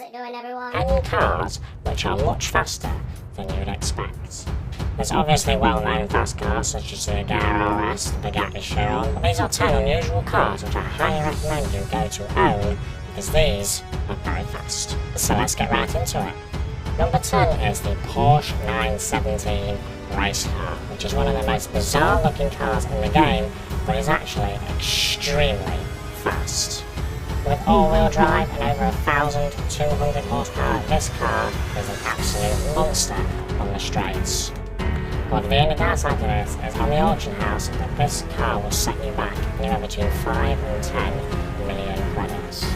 How's it going, everyone? And cars which are much faster than you'd expect. There's obviously well-known fast cars such as the Agera RS, the Bugatti Chiron, but these are 10 unusual cars which I highly recommend you go to own because these are very fast. So let's get right into it. Number 10 is the Porsche 917 race car, which is one of the most bizarre looking cars in the game, but is actually extremely fast. With all-wheel drive and over 1,200 horsepower, this car is an absolute monster on the straights. But the only downside to this is on the auction house that this car will set you back anywhere between 5 and 10 million credits.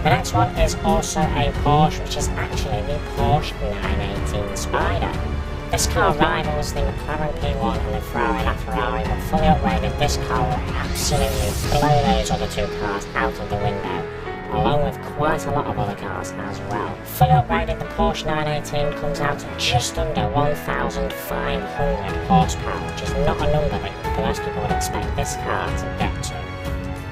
The next one is also a Porsche, which is actually the Porsche 918 Spider. This car rivals the McLaren P1 and the Ferrari LaFerrari, but fully upgraded, this car will absolutely blow those other two cars out of the window, along with quite a lot of other cars as well. Fully upgraded, the Porsche 918 comes out at just under 1,500 horsepower, which is not a number that most people would expect this car to get to.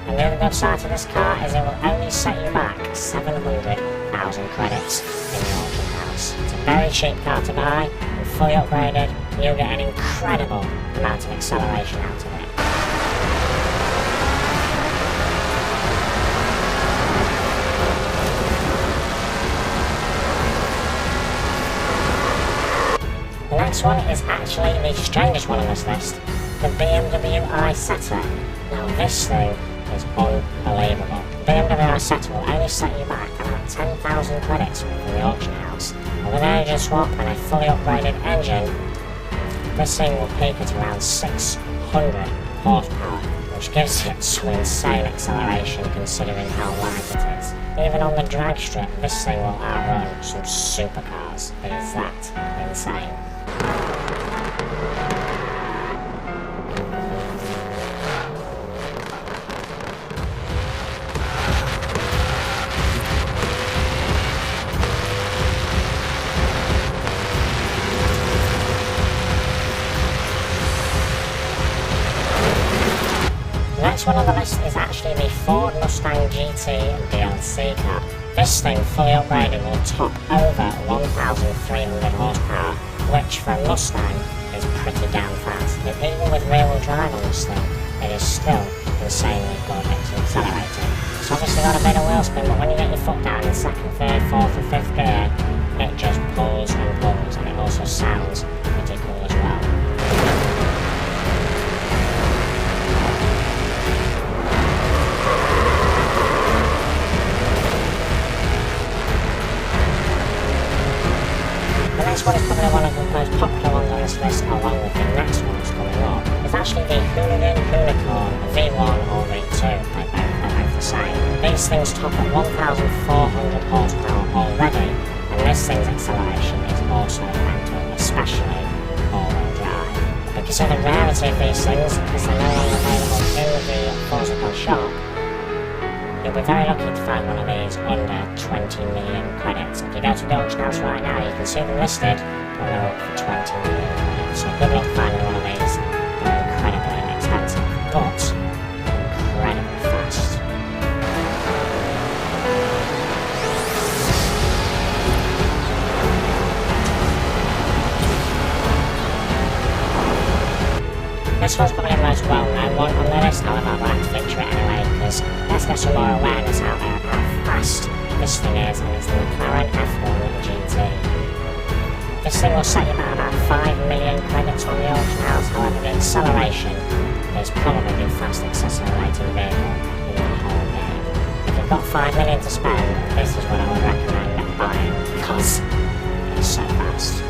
And the other good side to this car is it will only set you back 700,000 credits in the auction house. It's a very cheap car to buy, and fully upgraded, you'll get an incredible amount of acceleration out of it. The next one is actually the strangest one on this list, the BMW i7. Now this thing is unbelievable. The BMW i7 will only set you back about 10,000 credits from the auction house, and with an engine swap and a fully upgraded engine, this thing will peak at around 600 horsepower, which gives it some insane acceleration considering how light it is. Even on the drag strip, this thing will outrun some supercars. It is that insane. The next one on the list is actually the Ford Mustang GT DLC car. This thing, fully upgraded, will top over 1,300 horsepower, which for a Mustang is pretty damn fast. But even with rear-wheel drive on this thing, it is still insanely good at accelerating. It's obviously got a bit of wheel spin, but when you get your foot down in second, third, fourth and fifth gear, it just pulls and pulls, and it also sounds pretty cool as well. This one is probably one of the most popular ones on this list, along with the next one that's coming up. It's actually the Hooligan Unicorn V1 or V2, they're both the same. These things top at 1,400 horsepower already, and this thing's acceleration is also mental, especially all-wheel drive. Because of the rarity of these things, because they're no longer available in the Forza shop, you'll be very lucky to find one of these under 20 million credits. If you go to the auction house right now, you can see them listed, but they're up for 20 million credits. So good luck finding one of these. They're incredibly inexpensive, but incredibly fast. This one's probably the most well-known one on the list, however I'd like to feature it anyway, because let's get some more awareness out there of how fast this thing is, and it's the McLaren F1 GT. This thing will set you back about 5 million credits on the auction house, however the acceleration is probably the fastest accelerating vehicle in the whole game. If you've got 5 million to spend, this is what I would recommend buying, because it's so fast.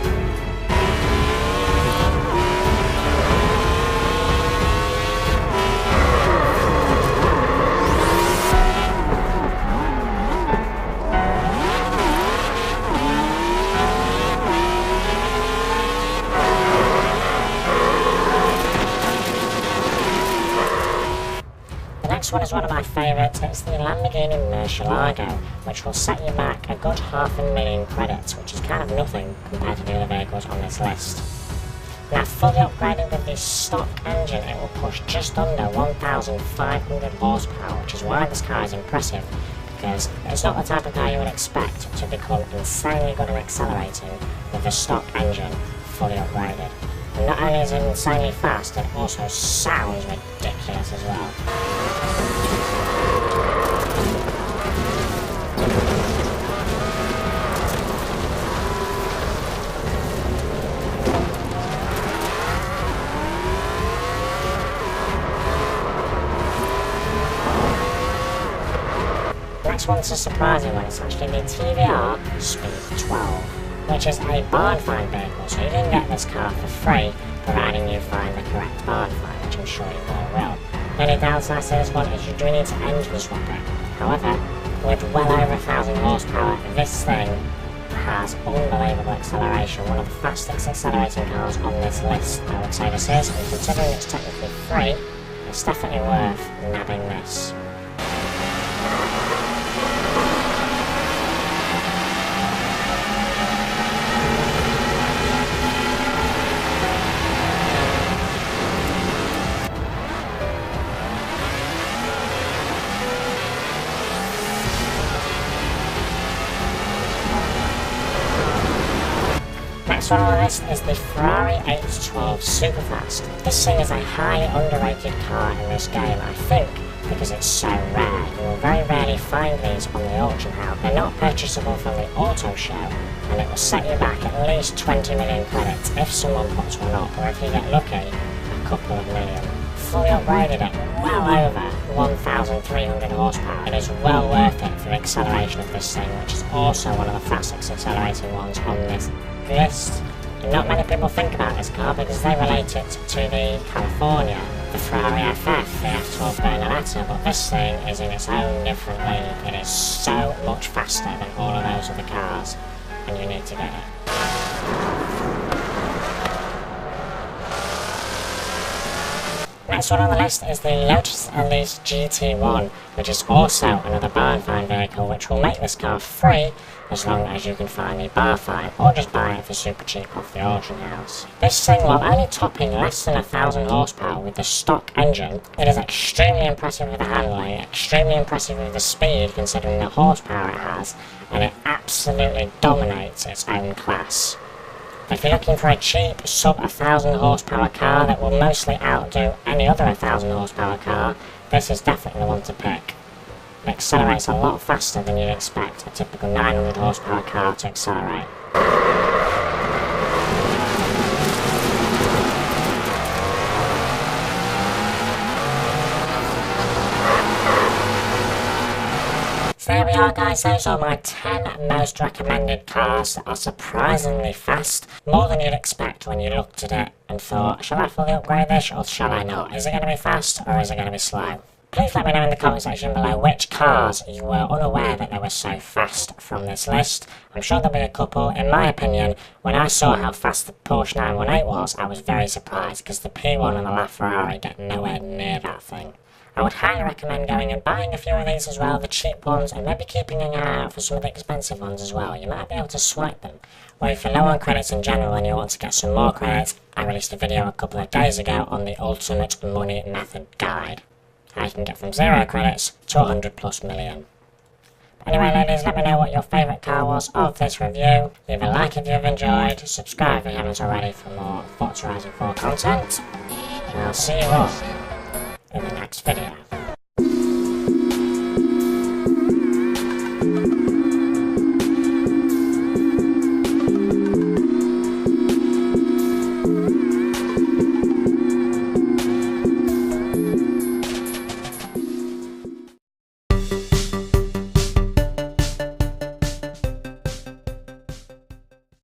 Next one is one of my favourites. It's the Lamborghini Murcielago, which will set you back a good 500,000 credits, which is kind of nothing compared to the other vehicles on this list. Now, fully upgraded with the stock engine, it will push just under 1,500 horsepower, which is why this car is impressive, because it's not the type of car you would expect to become insanely good at accelerating with the stock engine fully upgraded. And not only is it insanely fast, it also sounds ridiculous as well. Next one's a surprising one. It's actually the TVR Speed 12, which is a barn find vehicle, so you can get this car for free, providing you find the correct barn find, which I'm sure you all will. The only downside to this one is you do need to engine swap it. However, with well over 1,000 horsepower, this thing has unbelievable acceleration, one of the fastest accelerating cars on this list, I would say this is, and considering it's technically free, it's definitely worth nabbing this. Next one on the list is the Ferrari H12 Superfast. This thing is a highly underrated car in this game, I think, because it's so rare. You will very rarely find these on the auction house. They're not purchasable from the auto show, and it will set you back at least 20 million credits if someone puts one up, or if you get lucky, a couple of million. Fully upgraded at well over 1,300 horsepower. It is well worth it for the acceleration of this thing, which is also one of the fastest accelerating ones on this list. And not many people think about this car because they relate it to the California, the Ferrari FF, the F12 Bernaletta, but this thing is in its own different league. It is so much faster than all of those other cars, and you need to get it. Next one on the list is the Lotus Elise GT1, which is also another barn find vehicle, which will make this car free as long as you can find the bar find, or just buy it for super cheap off the auction house. This thing, while only topping less than 1,000 horsepower with the stock engine, it is extremely impressive with the handling, extremely impressive with the speed considering the horsepower it has, and it absolutely dominates its own class. If you're looking for a cheap, sub 1,000 horsepower car that will mostly outdo any other 1,000 horsepower car, this is definitely the one to pick. It accelerates a lot faster than you'd expect a typical 900 horsepower car to accelerate. So there we are, guys. Those are my 10 most recommended cars that are surprisingly fast, more than you'd expect when you looked at it and thought, shall I fully upgrade this or shall I not? Is it going to be fast or is it going to be slow? Please let me know in the comment section below which cars you were unaware that they were so fast from this list. I'm sure there'll be a couple. In my opinion, when I saw how fast the Porsche 918 was, I was very surprised because the P1 and the LaFerrari get nowhere near that thing. I would highly recommend going and buying a few of these as well, the cheap ones, and maybe keeping an eye out for some of the expensive ones as well. You might be able to swipe them. Or if you're low on credits in general and you want to get some more credits, I released a video a couple of days ago on the Ultimate Money Method Guide. How you can get from 0 credits to 100 plus million. Anyway, ladies, let me know what your favourite car was of this review. Leave a like if you've enjoyed, subscribe if you haven't already for more Forza Horizon 4 content, and I'll see you all